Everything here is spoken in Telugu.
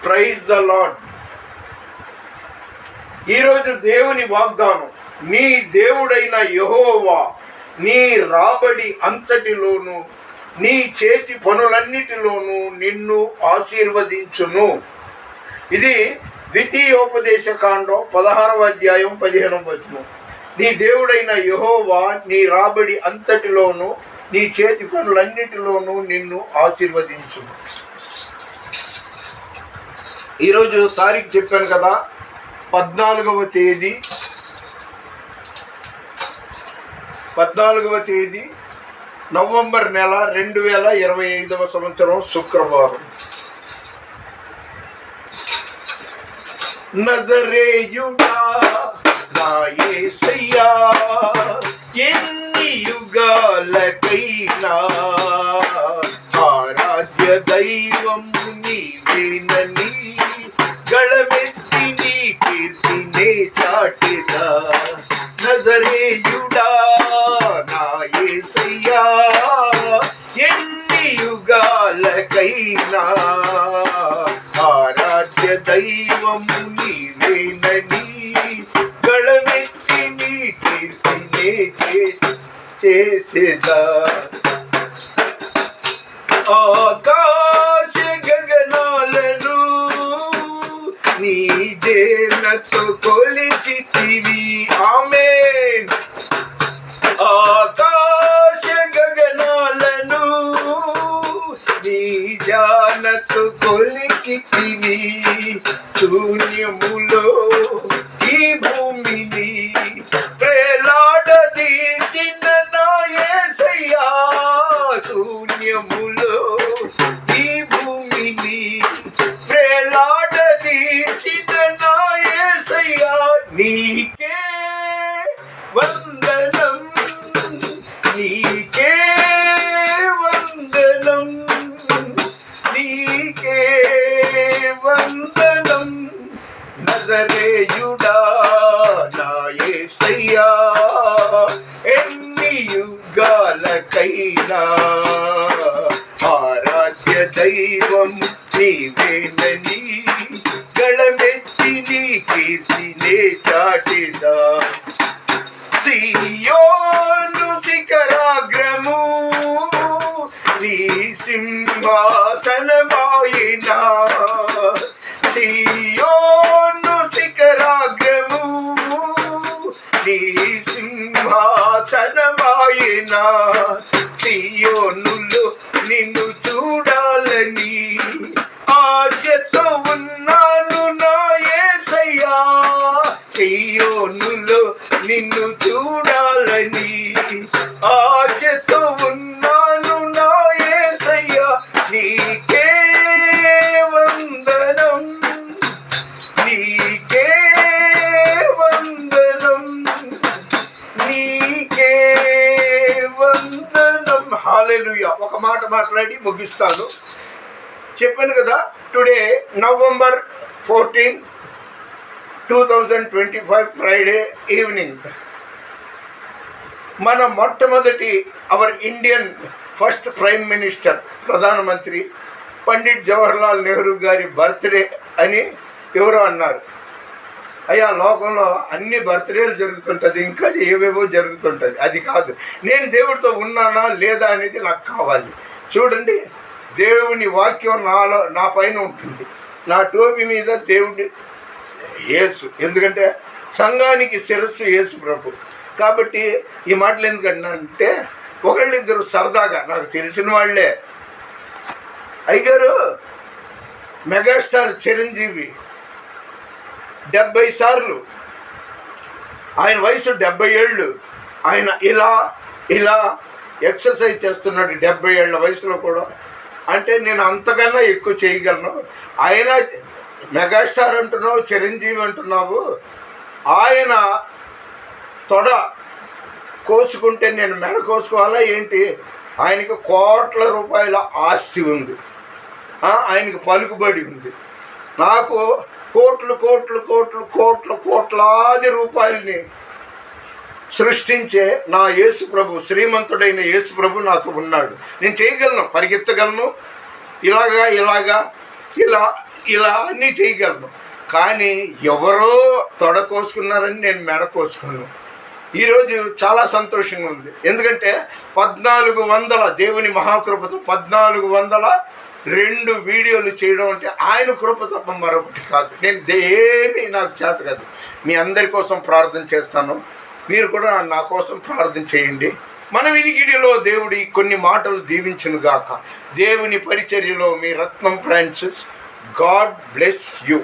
Praise the lord. ఈరోజు దేవుని వాగ్దానం, నీ దేవుడైన యెహోవా నీ రాబడి అంతటిలోను నీ చేతి పనులన్నిటిలోనూ నిన్ను ఆశీర్వదించును. ఇది ద్వితీయోపదేశ కాండం 16వ అధ్యాయం 15వ వచనం. నీ దేవుడైన యెహోవా నీ రాబడి అంతటిలోను నీ చేతి పనులన్నిటిలోనూ నిన్ను ఆశీర్వదించును. ఈరోజు తారీఖు చెప్పాను కదా, 14వ తేదీ నవంబర్ నెల 2025వ సంవత్సరం శుక్రవారం. నజరేయుడా నా యేసయ్యా, ఎన్ని యుగాలకైనా ఆరాధ్య దైవం నీవేనని గళమెత్తి నీ కీర్తినే చాటెదా. నజరేయుడా నా యేసయ్యా, ఎన్ని యుగాలకైనా ఆరాధ్య దైవము నీవేనని గళమెత్తి నీ కీర్తినే చేసేదా. ఆకాశ గగనాలను నీ దేనతో కొలిచితివి. ఆమేన్. ఆకాశ గగనాలను నీ జానతో కొలిచితివి. శూన్యములో ఈ భూమిని ప్రేలాడదీసిన నా యేసయ్యా, శూన్యములో ఈ భూమిని ప్రేలాడదీసిన నా యేసయ్యా, నీకే వందనం, నీకే వందనం, నీకే వందనం. నజరేయుడా నా యేసయ్యా, ఎన్ని యుగాలకైనా ఆరాధ్య దైవం నీవేనని గళమెత్తి నీ కీర్తినే చాటెదా. సియోను శిఖరాగ్రము నీ సింహాసనమాయినా. సియోను శిఖరాగ్రము నీ సింహాసనమాయినా. సియోనులో నిన్ను చూడాలని ఆశతో ఉన్నాను నా యేసయ్యా, సియోనులో నిన్ను చూడాలని ఆశతో ఉన్నాను నా యేసయ్యా, నీకే వందనం, నీకే వందనం, నీకే వందనం. హల్లెలూయా. ఒక మాట మాట్లాడి ముగిస్తాను. చెప్పాను కదా, టుడే నవంబర్ 14, 2025 ఫ్రైడే ఈవినింగ్ మన మొట్టమొదటి our Indian first prime minister ప్రధానమంత్రి పండిట్ జవహర్లాల్ నెహ్రూ గారి బర్త్డే అని ఎవరో అన్నారు. అయ్యా, లోకంలో అన్ని బర్త్డేలు జరుగుతుంటుంది, ఇంకా ఏవేవో జరుగుతుంటుంది. అది కాదు, నేను దేవుడితో ఉన్నానా లేదా అనేది నాకు కావాలి. చూడండి, దేవుని వాక్యం నా పైన ఉంటుంది. నా టోపీ మీద దేవుడి యేసు, ఎందుకంటే సంఘానికి శిరస్సు యేసు ప్రభు. కాబట్టి ఈ మాటలు ఎందుకంటే ఒకళ్ళిద్దరు సరదాగా నాకు తెలిసిన వాళ్ళే. అయ్యగారు మెగాస్టార్ చిరంజీవి 70 సార్లు, ఆయన వయసు 70 ఏళ్ళు, ఆయన ఇలా ఎక్సర్సైజ్ చేస్తున్నాడు 70 ఏళ్ల వయసులో కూడా. అంటే నేను అంతకన్నా ఎక్కువ చేయగలను. ఆయన మెగాస్టార్ అంటున్నావు, చిరంజీవి అంటున్నావు. ఆయన తొడ కోసుకుంటే నేను మెడ కోసుకోవాలా ఏంటి? ఆయనకి కోట్ల రూపాయల ఆస్తి ఉంది, ఆయనకి పలుకుబడి ఉంది. నాకు కోట్లాది రూపాయలని సృష్టించే నా యేసు ప్రభు, శ్రీమంతుడైన యేసు ప్రభు నాతో ఉన్నాడు. నేను చేయగలను, పరిగెత్తగలను, ఇలా ఇలా అన్నీ చేయగలను. కానీ ఎవరో తొడ కోసుకున్నారని నేను మెడ కోసుకున్నాను. ఈరోజు చాలా సంతోషంగా ఉంది. ఎందుకంటే 1400 దేవుని మహాకృపతో 1402 వీడియోలు చేయడం అంటే ఆయన కృప తప్ప మరొకటి కాదు. నేను ఏమీ నాకు చేత కాదు. మీ అందరి కోసం ప్రార్థన చేస్తాను. మీరు కూడా నా కోసం ప్రార్థన చేయండి. మన వినికిడిలో దేవుడి కొన్ని మాటలు దీవించును గాక. దేవుని పరిచర్యలో మీ రత్నం ఫ్రాన్సిస్. God bless you.